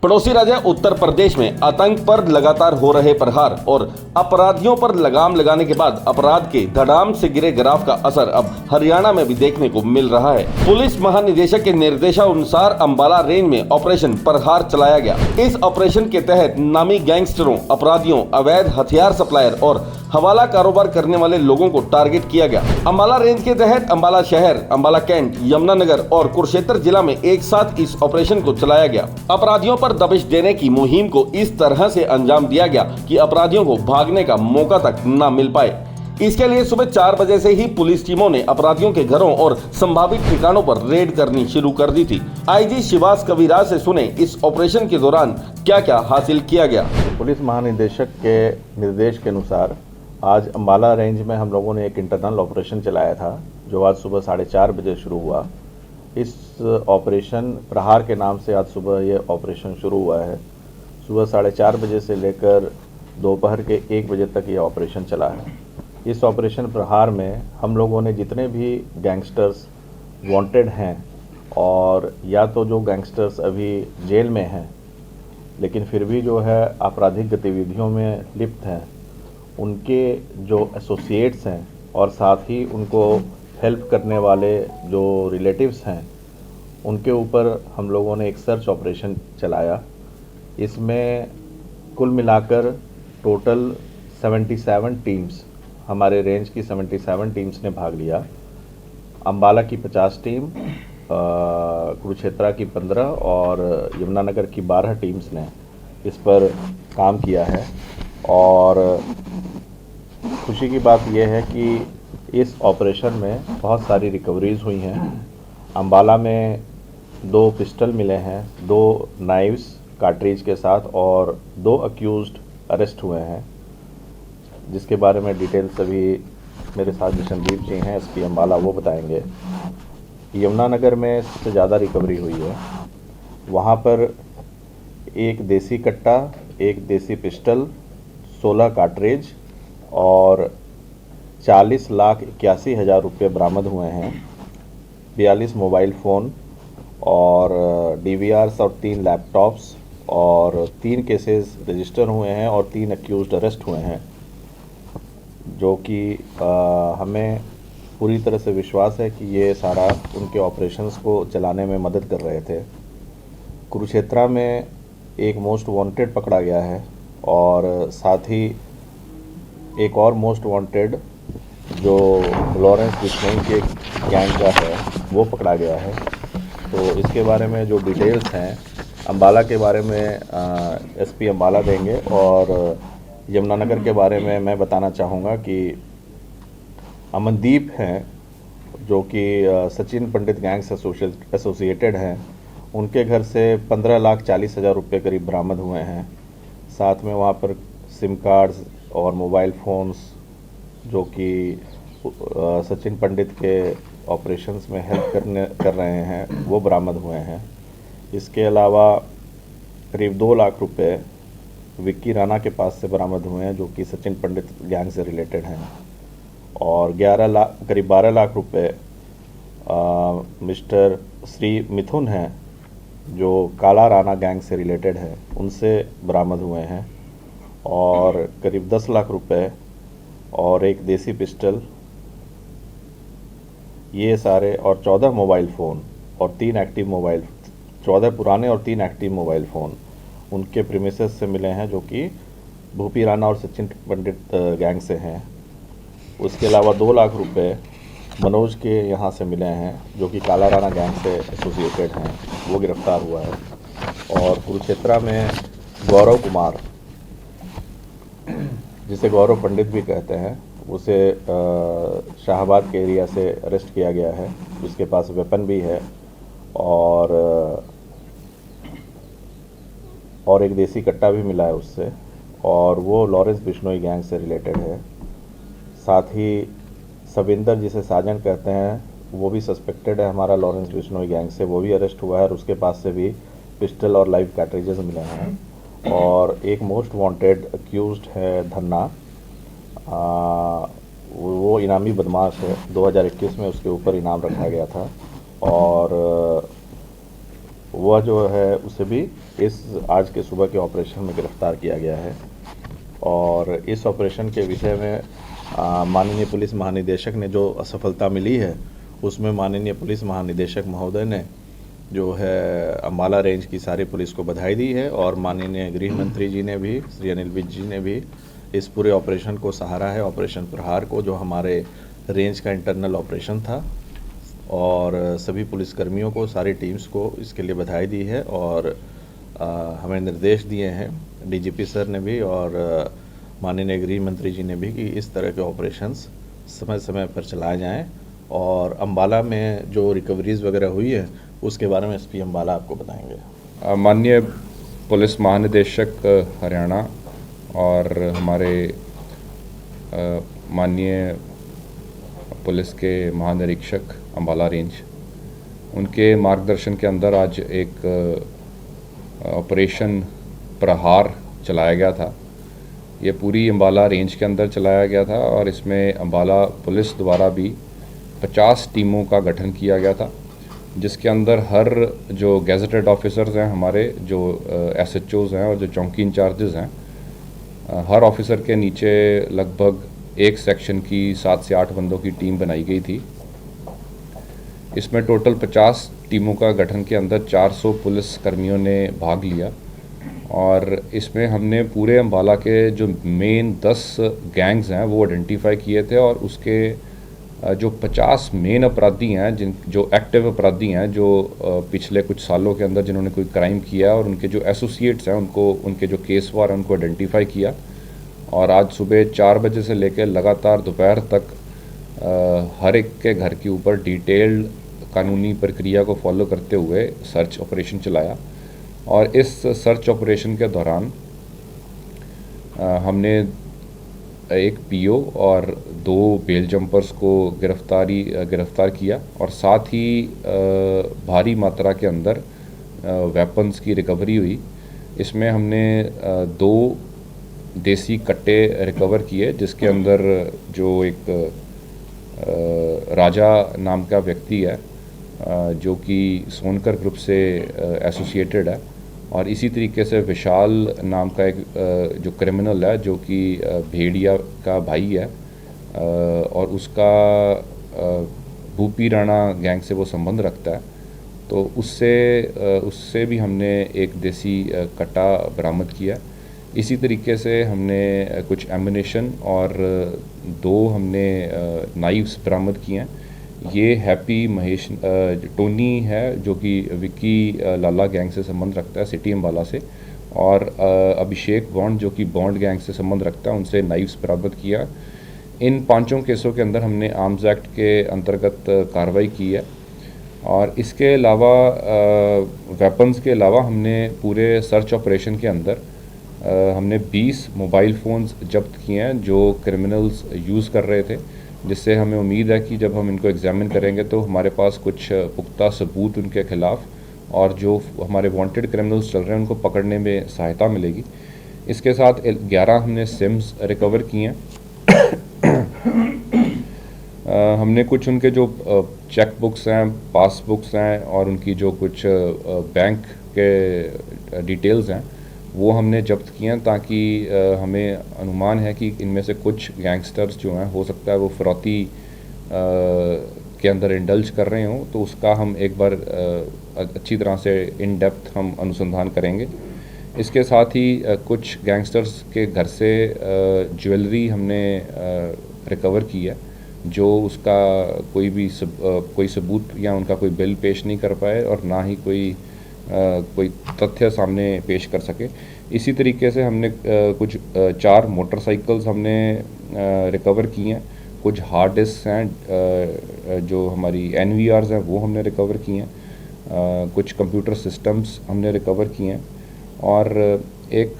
पड़ोसी राज्य उत्तर प्रदेश में आतंक पर लगातार हो रहे प्रहार और अपराधियों पर लगाम लगाने के बाद अपराध के धड़ाम से गिरे ग्राफ का असर अब हरियाणा में भी देखने को मिल रहा है। पुलिस महानिदेशक के निर्देशानुसार अंबाला रेंज में ऑपरेशन प्रहार चलाया गया। इस ऑपरेशन के तहत नामी गैंगस्टरों, अपराधियों, अवैध हथियार सप्लायर और हवाला कारोबार करने वाले लोगों को टारगेट किया गया। अंबाला रेंज के तहत अंबाला शहर, अंबाला कैंट, यमुनानगर और कुरुक्षेत्र जिला में एक साथ इस ऑपरेशन को चलाया गया। अपराधियों पर दबिश देने की मुहिम को इस तरह से अंजाम दिया गया कि अपराधियों को भागने का मौका तक न मिल पाए। इसके लिए सुबह 4 बजे से ही पुलिस टीमों ने अपराधियों के घरों और संभावित ठिकानों पर रेड करनी शुरू कर दी थी। आईजी शिवास कविराज से सुने इस ऑपरेशन के दौरान क्या क्या हासिल किया गया। पुलिस महानिदेशक के निर्देश के अनुसार आज अंबाला रेंज में हम लोगों ने एक इंटरनल ऑपरेशन चलाया था, जो आज सुबह 4:30 बजे शुरू हुआ। इस ऑपरेशन प्रहार के नाम से आज सुबह ये ऑपरेशन शुरू हुआ है। सुबह 4:30 बजे से लेकर दोपहर के 1 बजे तक ये ऑपरेशन चला है। इस ऑपरेशन प्रहार में हम लोगों ने जितने भी गैंगस्टर्स वांटेड हैं और या तो जो गैंगस्टर्स अभी जेल में हैं लेकिन फिर भी जो है आपराधिक गतिविधियों में लिप्त हैं, उनके जो एसोसिएट्स हैं और साथ ही उनको हेल्प करने वाले जो रिलेटिव्स हैं, उनके ऊपर हम लोगों ने एक सर्च ऑपरेशन चलाया। इसमें कुल मिलाकर टोटल 77 टीम्स, हमारे रेंज की 77 टीम्स ने भाग लिया। अंबाला की 50 टीम, कुरुक्षेत्र की 15 और यमुनानगर की 12 टीम्स ने इस पर काम किया है। और खुशी की बात यह है कि इस ऑपरेशन में बहुत सारी रिकवरीज हुई हैं। अंबाला में 2 पिस्टल मिले हैं, 2 नाइव्स कार्ट्रिज के साथ और 2 अक्यूज्ड अरेस्ट हुए हैं, जिसके बारे में डिटेल्स अभी मेरे साथ संदीप जी हैं एसपी अंबाला, वो बताएंगे। यमुनानगर में सबसे ज़्यादा रिकवरी हुई है। वहाँ पर एक देसी कट्टा, एक देसी पिस्टल, 16 कार्ट्रिज और 40,81,000 रुपये बरामद हुए हैं। 42 मोबाइल फ़ोन और DVRs और 3 लैपटॉप्स और 3 केसेस रजिस्टर हुए हैं और 3 अक्यूज्ड अरेस्ट हुए हैं, जो कि हमें पूरी तरह से विश्वास है कि ये सारा उनके ऑपरेशंस को चलाने में मदद कर रहे थे। कुरुक्षेत्र में एक मोस्ट वांटेड पकड़ा गया है और साथ ही एक और मोस्ट वांटेड जो लॉरेंस बिश्नोई के गैंग का है, वो पकड़ा गया है। तो इसके बारे में जो डिटेल्स हैं अंबाला के बारे में एसपी अंबाला देंगे और यमुनानगर के बारे में मैं बताना चाहूँगा कि अमनदीप हैं, जो कि सचिन पंडित गैंग से एसोसिएटेड हैं। उनके घर से 15,40,000 रुपये करीब बरामद हुए हैं। साथ में वहाँ पर सिम कार्ड्स और मोबाइल फ़ोन्स, जो कि सचिन पंडित के ऑपरेशंस में हेल्प कर रहे हैं, वो बरामद हुए हैं। इसके अलावा करीब 2 लाख रुपए विक्की राणा के पास से बरामद हुए हैं, जो कि सचिन पंडित गैंग से रिलेटेड हैं। और करीब 12 लाख रुपए मिस्टर श्री मिथुन हैं, जो काला राणा गैंग से रिलेटेड है, उनसे बरामद हुए हैं। और करीब 10 लाख रुपए और एक देसी पिस्टल, ये सारे, और 14 मोबाइल फ़ोन और 3 एक्टिव मोबाइल, 14 पुराने और 3 एक्टिव मोबाइल फ़ोन उनके प्रीमिसेस से मिले हैं, जो कि भूपी राणा और सचिन पंडित गैंग से हैं। उसके अलावा 2 लाख रुपए मनोज के यहाँ से मिले हैं, जो कि काला राणा गैंग से एसोसिएटेड हैं, वो गिरफ्तार हुआ है। और कुरुक्षेत्र में गौरव कुमार, जिसे गौरव पंडित भी कहते हैं, उसे शाहबाद के एरिया से अरेस्ट किया गया है, जिसके पास वेपन भी है और एक देसी कट्टा भी मिला है उससे, और वो लॉरेंस बिश्नोई गैंग से रिलेटेड है। साथ ही सविंदर, जिसे साजन कहते हैं, वो भी सस्पेक्टेड है हमारा लॉरेंस बिश्नोई गैंग से, वो भी अरेस्ट हुआ है और उसके पास से भी पिस्टल और लाइव कार्ट्रिजेस मिले हैं। और एक मोस्ट वांटेड अक्यूज्ड है धन्ना, वो इनामी बदमाश है, 2021 में उसके ऊपर इनाम रखा गया था और वह जो है उसे भी इस आज के सुबह के ऑपरेशन में गिरफ्तार किया गया है। और इस ऑपरेशन के विषय में माननीय पुलिस महानिदेशक ने जो असफलता मिली है उसमें माननीय पुलिस महानिदेशक महोदय ने जो है अम्बाला रेंज की सारी पुलिस को बधाई दी है, और माननीय गृह मंत्री जी ने भी, श्री अनिल विज जी ने भी इस पूरे ऑपरेशन को सहारा है, ऑपरेशन प्रहार को, जो हमारे रेंज का इंटरनल ऑपरेशन था। और सभी पुलिसकर्मियों को, सारी टीम्स को इसके लिए बधाई दी है। और हमें निर्देश दिए हैं डीजीपी सर ने भी और माननीय गृह मंत्री जी ने भी कि इस तरह के ऑपरेशंस समय समय पर चलाए जाएं। और अम्बाला में जो रिकवरीज वगैरह हुई है उसके बारे में एसपी अम्बाला आपको बताएंगे। माननीय पुलिस महानिदेशक हरियाणा और हमारे माननीय पुलिस के महानिरीक्षक अम्बाला रेंज, उनके मार्गदर्शन के अंदर आज एक ऑपरेशन प्रहार चलाया गया था। ये पूरी अम्बाला रेंज के अंदर चलाया गया था और इसमें अम्बाला पुलिस द्वारा भी 50 टीमों का गठन किया गया था, जिसके अंदर हर जो गैजेटेड ऑफिसर्स हैं हमारे, जो एसएचओज हैं और जो चौकी इंचार्जेस हैं, हर ऑफिसर के नीचे लगभग एक सेक्शन की 7 से 8 बंदों की टीम बनाई गई थी। इसमें टोटल 50 टीमों का गठन के अंदर 400 पुलिस कर्मियों ने भाग लिया। और इसमें हमने पूरे अम्बाला के जो मेन 10 गैंग्स हैं वो आइडेंटिफाई किए थे, और उसके जो 50 मेन अपराधी हैं, जो एक्टिव अपराधी हैं, जो पिछले कुछ सालों के अंदर जिन्होंने कोई क्राइम किया, और उनके जो एसोसिएट्स हैं उनको, उनके जो केसवार हैं उनको आइडेंटिफाई किया। और आज सुबह 4 बजे से लेकर लगातार दोपहर तक हर एक के घर के ऊपर डिटेल्ड कानूनी प्रक्रिया को फॉलो करते हुए सर्च ऑपरेशन चलाया। और इस सर्च ऑपरेशन के दौरान हमने एक पीओ और 2 बेल जंपर्स को गिरफ्तार किया, और साथ ही भारी मात्रा के अंदर वेपन्स की रिकवरी हुई। इसमें हमने 2 देसी कट्टे रिकवर किए, जिसके अंदर जो एक राजा नाम का व्यक्ति है जो कि सोनकर ग्रुप से एसोसिएटेड है, और इसी तरीके से विशाल नाम का एक जो क्रिमिनल है जो कि भेड़िया का भाई है, और उसका भूपी राणा गैंग से वो संबंध रखता है। तो उससे भी हमने एक देसी कट्टा बरामद किया। इसी तरीके से हमने कुछ एम्युनिशन और 2 हमने नाइफ्स बरामद किए हैं। ये हैप्पी महेश टोनी है जो कि विक्की लाला गैंग से संबंध रखता है सिटी अम्बाला से, और अभिषेक बॉन्ड जो कि बॉन्ड गैंग से संबंध रखता है, उनसे नाइफ्स बरामद किया। इन 5 केसों के अंदर हमने आर्म्स एक्ट के अंतर्गत कार्रवाई की है। और इसके अलावा वेपन्स के अलावा हमने पूरे सर्च ऑपरेशन के अंदर हमने 20 मोबाइल फ़ोन्स जब्त किए हैं जो क्रिमिनल्स यूज़ कर रहे थे, जिससे हमें उम्मीद है कि जब हम इनको एग्जामिन करेंगे तो हमारे पास कुछ पुख्ता सबूत उनके खिलाफ, और जो हमारे वांटेड क्रिमिनल्स चल रहे हैं उनको पकड़ने में सहायता मिलेगी। इसके साथ 11 हमने सिम्स रिकवर किए हैं। हमने कुछ उनके जो चेक बुक्स हैं, पासबुक्स हैं, और उनकी जो कुछ बैंक के डिटेल्स हैं वो हमने जब्त किए हैं, ताकि हमें अनुमान है कि इनमें से कुछ गैंगस्टर्स जो हैं हो सकता है वो फिरौती के अंदर इंडल्ज कर रहे हों, तो उसका हम एक बार अच्छी तरह से इन डेप्थ हम अनुसंधान करेंगे। इसके साथ ही कुछ गैंगस्टर्स के घर से ज्वेलरी हमने रिकवर की है, जो उसका कोई सबूत या उनका कोई बिल पेश नहीं कर पाए, और ना ही कोई तथ्य सामने पेश कर सके। इसी तरीके से हमने कुछ 4 मोटरसाइकिल्स हमने रिकवर की हैं। कुछ हार्ड डिस्क हैं जो हमारी NVRs हैं वो हमने रिकवर किए हैं। कुछ कंप्यूटर सिस्टम्स हमने रिकवर किए हैं। और एक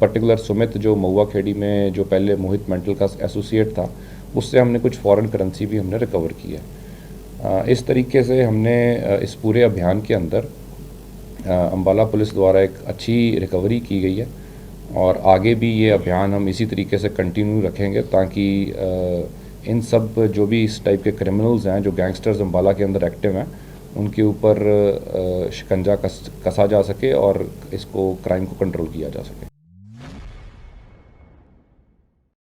पर्टिकुलर सुमित जो महुआ खेड़ी में जो पहले मोहित मेंटल का एसोसिएट था, उससे हमने कुछ फॉरेन करेंसी भी हमने रिकवर की है। इस तरीके से हमने इस पूरे अभियान के अंदर अम्बाला पुलिस द्वारा एक अच्छी रिकवरी की गई है, और आगे भी ये अभियान हम इसी तरीके से कंटिन्यू रखेंगे, ताकि इन सब जो भी इस टाइप के क्रिमिनल्स हैं, जो गैंगस्टर्स अम्बाला के अंदर एक्टिव हैं, उनके ऊपर शिकंजा कसा जा सके और इसको क्राइम को कंट्रोल किया जा सके।